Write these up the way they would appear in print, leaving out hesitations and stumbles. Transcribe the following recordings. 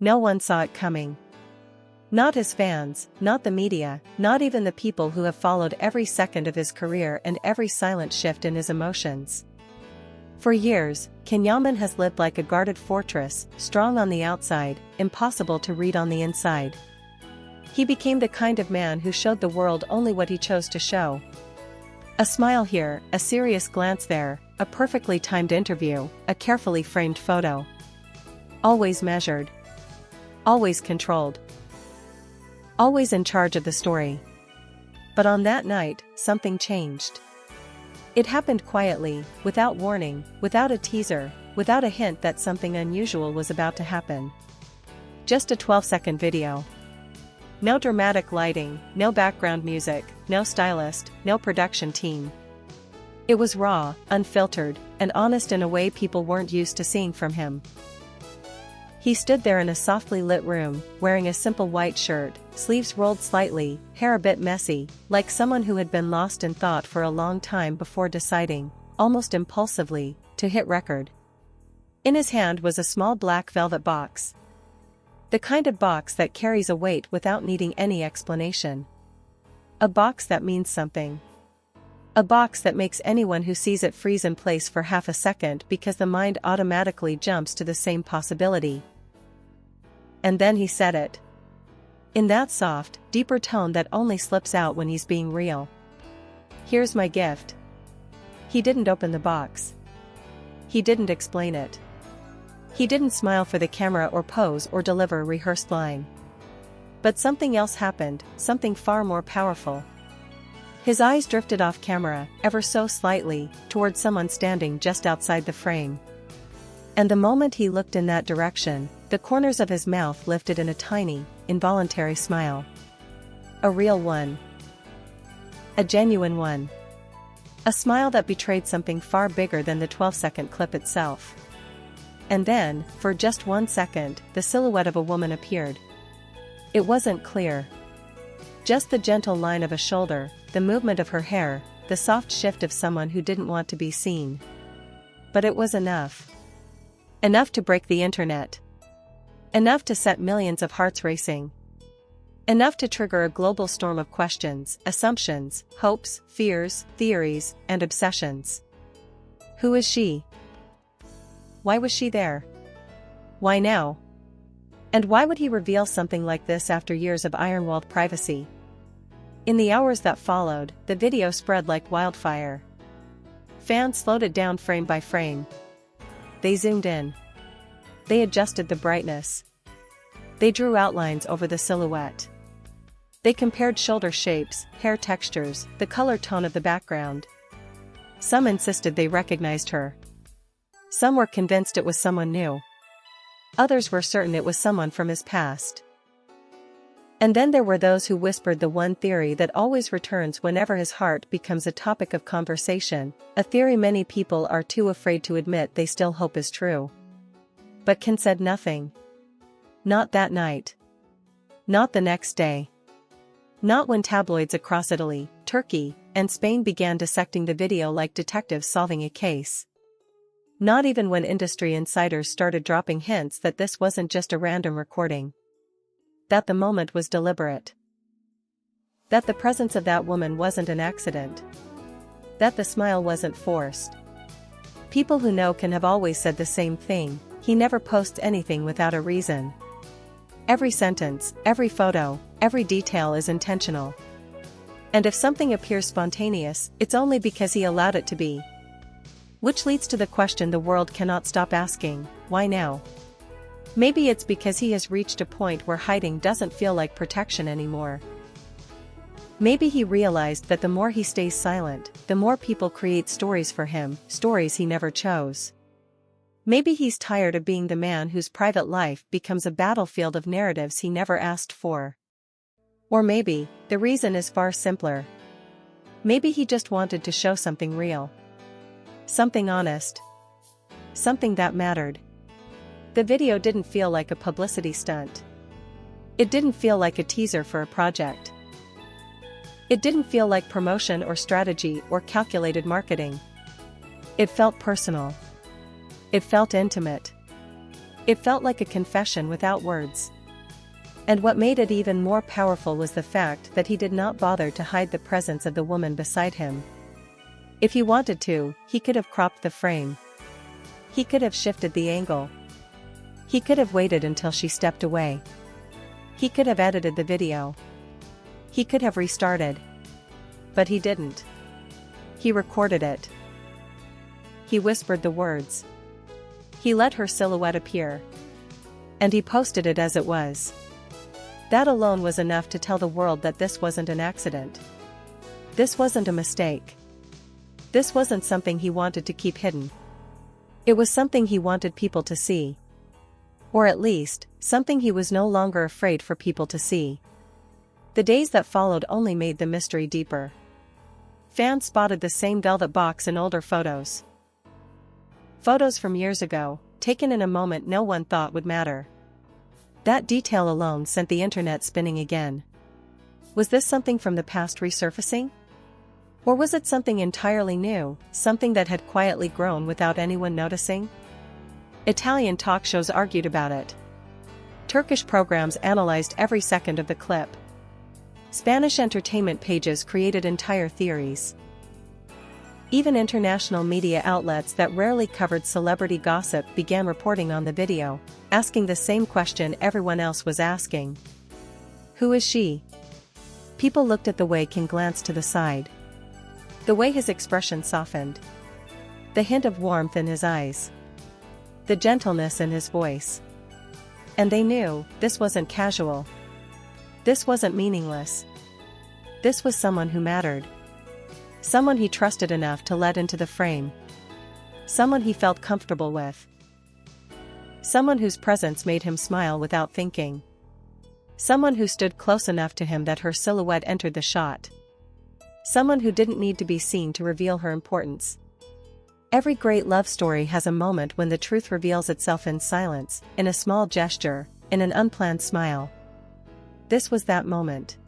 No one saw it coming. Not his fans, not the media, not even the people who have followed every second of his career and every silent shift in his emotions. For years, CanYaman has lived like a guarded fortress, strong on the outside, impossible to read on the inside. He became the kind of man who showed the world only what he chose to show. A smile here, a serious glance there, a perfectly timed interview, a carefully framed photo. Always measured. Always controlled. Always in charge of the story. But on that night, something changed. It happened quietly, without warning, without a teaser, without a hint that something unusual was about to happen. Just a 12-second video. No dramatic lighting, no background music, no stylist, no production team. It was raw, unfiltered, and honest in a way people weren't used to seeing from him. He stood there in a softly lit room, wearing a simple white shirt, sleeves rolled slightly, hair a bit messy, like someone who had been lost in thought for a long time before deciding, almost impulsively, to hit record. In his hand was a small black velvet box. The kind of box that carries a weight without needing any explanation. A box that means something. A box that makes anyone who sees it freeze in place for half a second because the mind automatically jumps to the same possibility. And then he said it. In that soft, deeper tone that only slips out when he's being real. Here's my gift. He didn't open the box. He didn't explain it. He didn't smile for the camera or pose or deliver a rehearsed line. But something else happened, something far more powerful. His eyes drifted off camera, ever so slightly, toward someone standing just outside the frame. And the moment he looked in that direction, the corners of his mouth lifted in a tiny, involuntary smile. A real one. A genuine one. A smile that betrayed something far bigger than the 12-second clip itself. And then, for just 1 second, the silhouette of a woman appeared. It wasn't clear. Just the gentle line of a shoulder, the movement of her hair, the soft shift of someone who didn't want to be seen. But it was enough. Enough to break the internet. Enough to set millions of hearts racing. Enough to trigger a global storm of questions, assumptions, hopes, fears, theories, and obsessions. Who is she? Why was she there? Why now? And why would he reveal something like this after years of iron-walled privacy? In the hours that followed, the video spread like wildfire. Fans slowed it down frame by frame. They zoomed in. They adjusted the brightness. They drew outlines over the silhouette. They compared shoulder shapes, hair textures, the color tone of the background. Some insisted they recognized her. Some were convinced it was someone new. Others were certain it was someone from his past. And then there were those who whispered the one theory that always returns whenever his heart becomes a topic of conversation, a theory many people are too afraid to admit they still hope is true. But Ken said nothing. Not that night. Not the next day. Not when tabloids across Italy, Turkey, and Spain began dissecting the video like detectives solving a case. Not even when industry insiders started dropping hints that this wasn't just a random recording. That the moment was deliberate. That the presence of that woman wasn't an accident. That the smile wasn't forced. People who know Ken have always said the same thing: he never posts anything without a reason. Every sentence, every photo, every detail is intentional. And if something appears spontaneous, it's only because he allowed it to be. Which leads to the question the world cannot stop asking: why now? Maybe it's because he has reached a point where hiding doesn't feel like protection anymore. Maybe he realized that the more he stays silent, the more people create stories for him, stories he never chose. Maybe he's tired of being the man whose private life becomes a battlefield of narratives he never asked for. Or maybe, the reason is far simpler. Maybe he just wanted to show something real. Something honest. Something that mattered. The video didn't feel like a publicity stunt. It didn't feel like a teaser for a project. It didn't feel like promotion or strategy or calculated marketing. It felt personal. It felt intimate. It felt like a confession without words. And what made it even more powerful was the fact that he did not bother to hide the presence of the woman beside him. If he wanted to, he could have cropped the frame. He could have shifted the angle. He could have waited until she stepped away. He could have edited the video. He could have restarted. But he didn't. He recorded it. He whispered the words. He let her silhouette appear. And he posted it as it was. That alone was enough to tell the world that this wasn't an accident. This wasn't a mistake. This wasn't something he wanted to keep hidden. It was something he wanted people to see. Or at least, something he was no longer afraid for people to see. The days that followed only made the mystery deeper. Fans spotted the same velvet box in older photos. Photos from years ago, taken in a moment no one thought would matter. That detail alone sent the internet spinning again. Was this something from the past resurfacing? Or was it something entirely new, something that had quietly grown without anyone noticing? Italian talk shows argued about it. Turkish programs analyzed every second of the clip. Spanish entertainment pages created entire theories. Even international media outlets that rarely covered celebrity gossip began reporting on the video, asking the same question everyone else was asking. Who is she? People looked at the way Ken glanced to the side. The way his expression softened. The hint of warmth in his eyes. The gentleness in his voice. And they knew, this wasn't casual. This wasn't meaningless. This was someone who mattered. Someone he trusted enough to let into the frame. Someone he felt comfortable with. Someone whose presence made him smile without thinking. Someone who stood close enough to him that her silhouette entered the shot. Someone who didn't need to be seen to reveal her importance. Every great love story has a moment when the truth reveals itself in silence, in a small gesture, in an unplanned smile. This was that moment.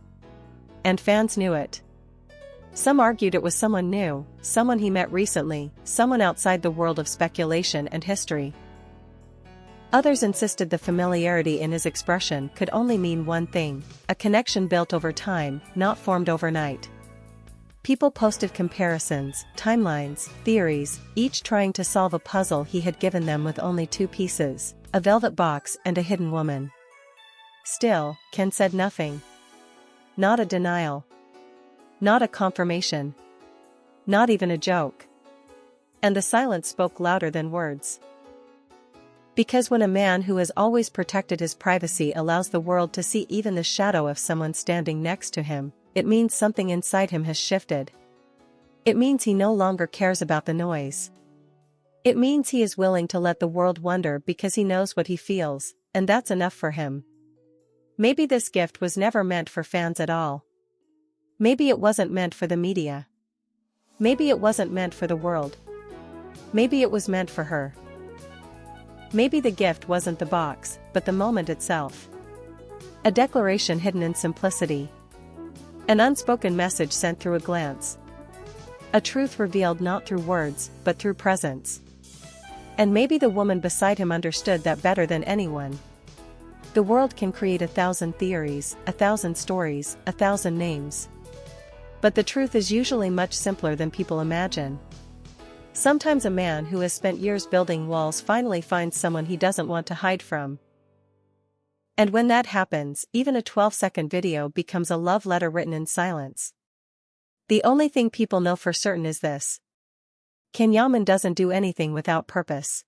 And fans knew it. Some argued it was someone new, someone he met recently, someone outside the world of speculation and history. Others insisted the familiarity in his expression could only mean one thing, a connection built over time, not formed overnight. People posted comparisons, timelines, theories, each trying to solve a puzzle he had given them with only two pieces, a velvet box and a hidden woman. Still, Ken said nothing. Not a denial. Not a confirmation. Not even a joke. And the silence spoke louder than words. Because when a man who has always protected his privacy allows the world to see even the shadow of someone standing next to him, it means something inside him has shifted. It means he no longer cares about the noise. It means he is willing to let the world wonder because he knows what he feels, and that's enough for him. Maybe this gift was never meant for fans at all. Maybe it wasn't meant for the media. Maybe it wasn't meant for the world. Maybe it was meant for her. Maybe the gift wasn't the box, but the moment itself. A declaration hidden in simplicity. An unspoken message sent through a glance. A truth revealed not through words, but through presence. And maybe the woman beside him understood that better than anyone. The world can create 1,000 theories, 1,000 stories, 1,000 names. But the truth is usually much simpler than people imagine. Sometimes a man who has spent years building walls finally finds someone he doesn't want to hide from. And when that happens, even a 12-second video becomes a love letter written in silence. The only thing people know for certain is this. CanYaman doesn't do anything without purpose.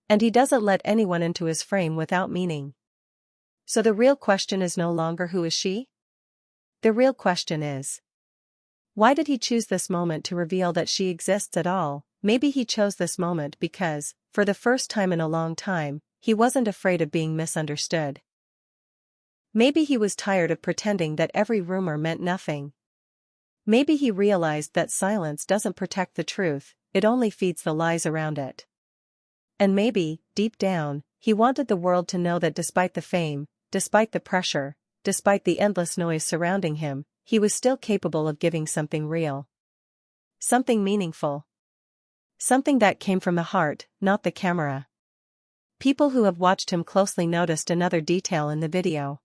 And he doesn't let anyone into his frame without meaning. So the real question is no longer who is she? The real question is, why did he choose this moment to reveal that she exists at all? Maybe he chose this moment because, for the first time in a long time, he wasn't afraid of being misunderstood. Maybe he was tired of pretending that every rumor meant nothing. Maybe he realized that silence doesn't protect the truth, it only feeds the lies around it. And maybe, deep down, he wanted the world to know that despite the fame, despite the pressure, despite the endless noise surrounding him, he was still capable of giving something real. Something meaningful. Something that came from the heart, not the camera. People who have watched him closely noticed another detail in the video.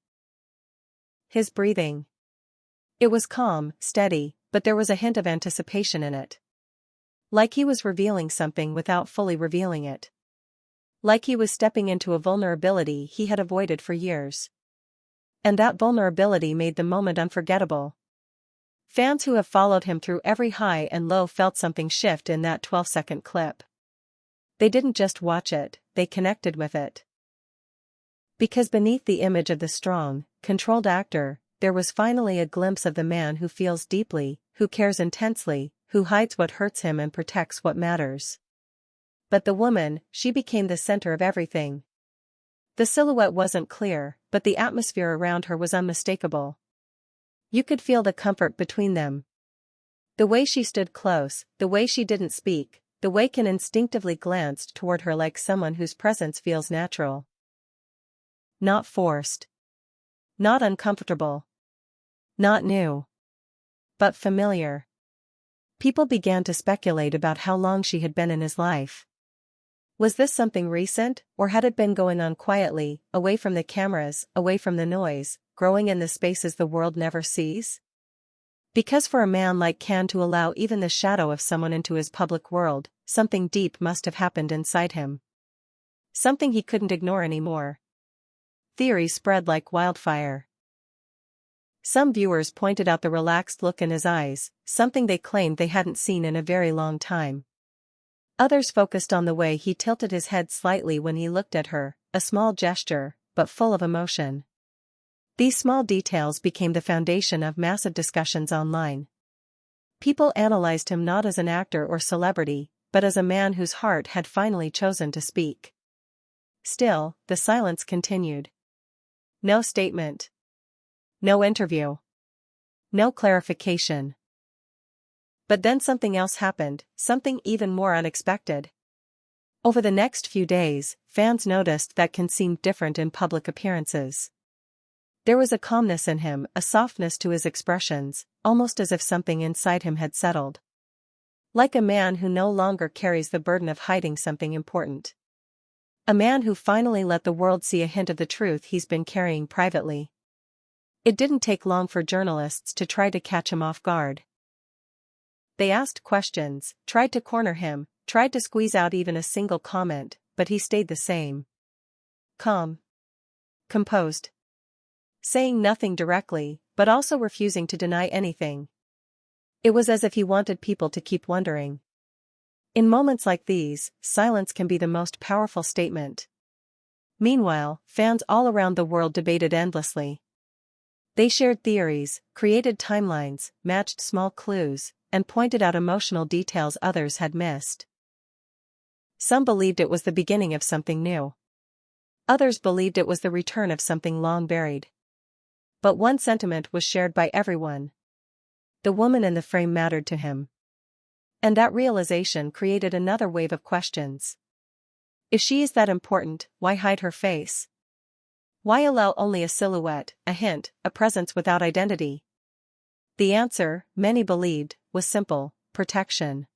His breathing. It was calm, steady, but there was a hint of anticipation in it. Like he was revealing something without fully revealing it. Like he was stepping into a vulnerability he had avoided for years. And that vulnerability made the moment unforgettable. Fans who have followed him through every high and low felt something shift in that 12-second clip. They didn't just watch it, they connected with it. Because beneath the image of the strong, controlled actor, there was finally a glimpse of the man who feels deeply, who cares intensely, who hides what hurts him and protects what matters. But the woman, she became the center of everything. The silhouette wasn't clear, but the atmosphere around her was unmistakable. You could feel the comfort between them. The way she stood close, the way she didn't speak, the way Ken instinctively glanced toward her like someone whose presence feels natural. Not forced. Not uncomfortable. Not new. But familiar. People began to speculate about how long she had been in his life. Was this something recent, or had it been going on quietly, away from the cameras, away from the noise, growing in the spaces the world never sees? Because for a man like Can to allow even the shadow of someone into his public world, something deep must have happened inside him. Something he couldn't ignore anymore. Theories spread like wildfire. Some viewers pointed out the relaxed look in his eyes, something they claimed they hadn't seen in a very long time. Others focused on the way he tilted his head slightly when he looked at her, a small gesture, but full of emotion. These small details became the foundation of massive discussions online. People analyzed him not as an actor or celebrity, but as a man whose heart had finally chosen to speak. Still, the silence continued. No statement. No interview. No clarification. But then something else happened, something even more unexpected. Over the next few days, fans noticed that Can seemed different in public appearances. There was a calmness in him, a softness to his expressions, almost as if something inside him had settled. Like a man who no longer carries the burden of hiding something important. A man who finally let the world see a hint of the truth he's been carrying privately. It didn't take long for journalists to try to catch him off guard. They asked questions, tried to corner him, tried to squeeze out even a single comment, but he stayed the same. Calm. Composed. Saying nothing directly, but also refusing to deny anything. It was as if he wanted people to keep wondering. In moments like these, silence can be the most powerful statement. Meanwhile, fans all around the world debated endlessly. They shared theories, created timelines, matched small clues, and pointed out emotional details others had missed. Some believed it was the beginning of something new. Others believed it was the return of something long buried. But one sentiment was shared by everyone. The woman in the frame mattered to him. And that realization created another wave of questions. If she is that important, why hide her face? Why allow only a silhouette, a hint, a presence without identity? The answer, many believed, was simple: protection.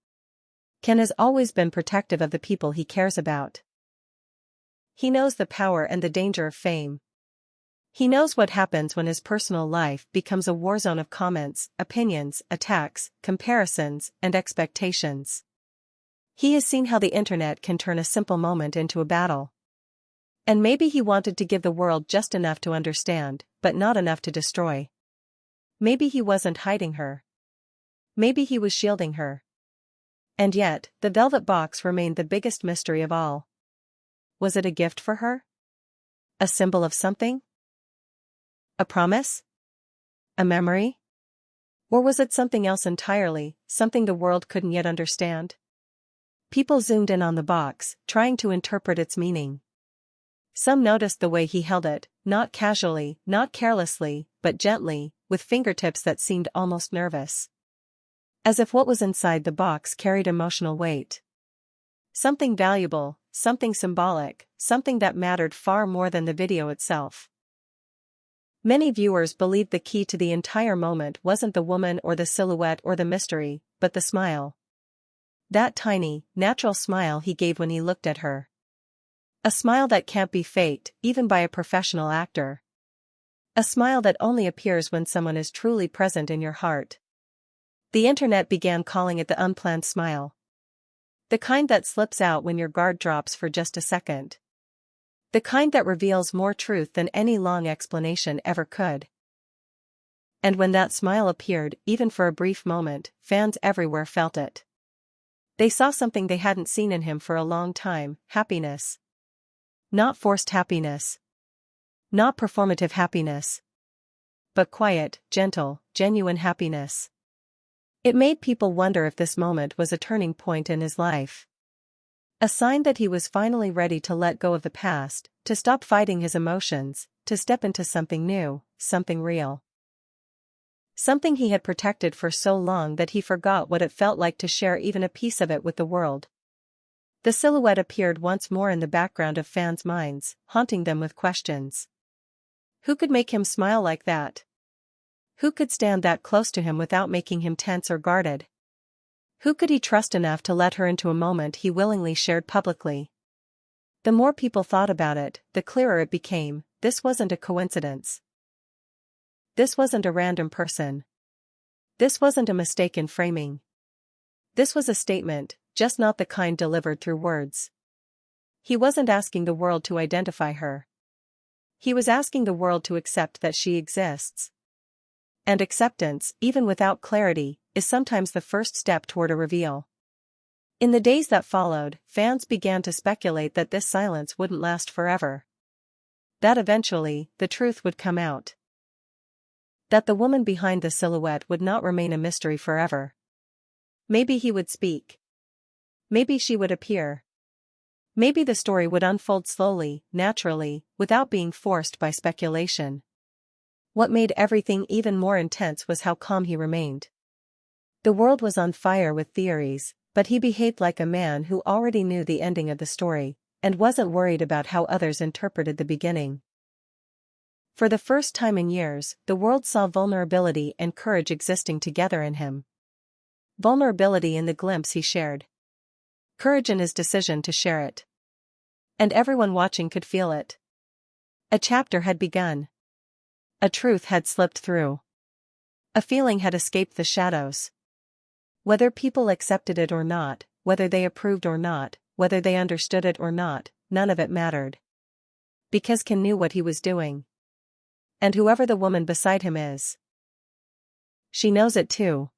Ken has always been protective of the people he cares about. He knows the power and the danger of fame. He knows what happens when his personal life becomes a war zone of comments, opinions, attacks, comparisons, and expectations. He has seen how the internet can turn a simple moment into a battle. And maybe he wanted to give the world just enough to understand, but not enough to destroy. Maybe he wasn't hiding her. Maybe he was shielding her. And yet, the velvet box remained the biggest mystery of all. Was it a gift for her? A symbol of something? A promise? A memory? Or was it something else entirely, something the world couldn't yet understand? People zoomed in on the box, trying to interpret its meaning. Some noticed the way he held it, not casually, not carelessly, but gently, with fingertips that seemed almost nervous. As if what was inside the box carried emotional weight. Something valuable, something symbolic, something that mattered far more than the video itself. Many viewers believed the key to the entire moment wasn't the woman or the silhouette or the mystery, but the smile. That tiny, natural smile he gave when he looked at her. A smile that can't be faked, even by a professional actor. A smile that only appears when someone is truly present in your heart. The internet began calling it the unplanned smile. The kind that slips out when your guard drops for just a second. The kind that reveals more truth than any long explanation ever could. And when that smile appeared, even for a brief moment, fans everywhere felt it. They saw something they hadn't seen in him for a long time: happiness. Not forced happiness. Not performative happiness. But quiet, gentle, genuine happiness. It made people wonder if this moment was a turning point in his life. A sign that he was finally ready to let go of the past, to stop fighting his emotions, to step into something new, something real. Something he had protected for so long that he forgot what it felt like to share even a piece of it with the world. The silhouette appeared once more in the background of fans' minds, haunting them with questions. Who could make him smile like that? Who could stand that close to him without making him tense or guarded? Who could he trust enough to let her into a moment he willingly shared publicly? The more people thought about it, the clearer it became: this wasn't a coincidence. This wasn't a random person. This wasn't a mistake in framing. This was a statement, just not the kind delivered through words. He wasn't asking the world to identify her. He was asking the world to accept that she exists. And acceptance, even without clarity, is sometimes the first step toward a reveal. In the days that followed, fans began to speculate that this silence wouldn't last forever. That eventually, the truth would come out. That the woman behind the silhouette would not remain a mystery forever. Maybe he would speak. Maybe she would appear. Maybe the story would unfold slowly, naturally, without being forced by speculation. What made everything even more intense was how calm he remained. The world was on fire with theories, but he behaved like a man who already knew the ending of the story, and wasn't worried about how others interpreted the beginning. For the first time in years, the world saw vulnerability and courage existing together in him. Vulnerability in the glimpse he shared. Courage in his decision to share it. And everyone watching could feel it. A chapter had begun. A truth had slipped through. A feeling had escaped the shadows. Whether people accepted it or not, whether they approved or not, whether they understood it or not, none of it mattered. Because Ken knew what he was doing. And whoever the woman beside him is, she knows it too.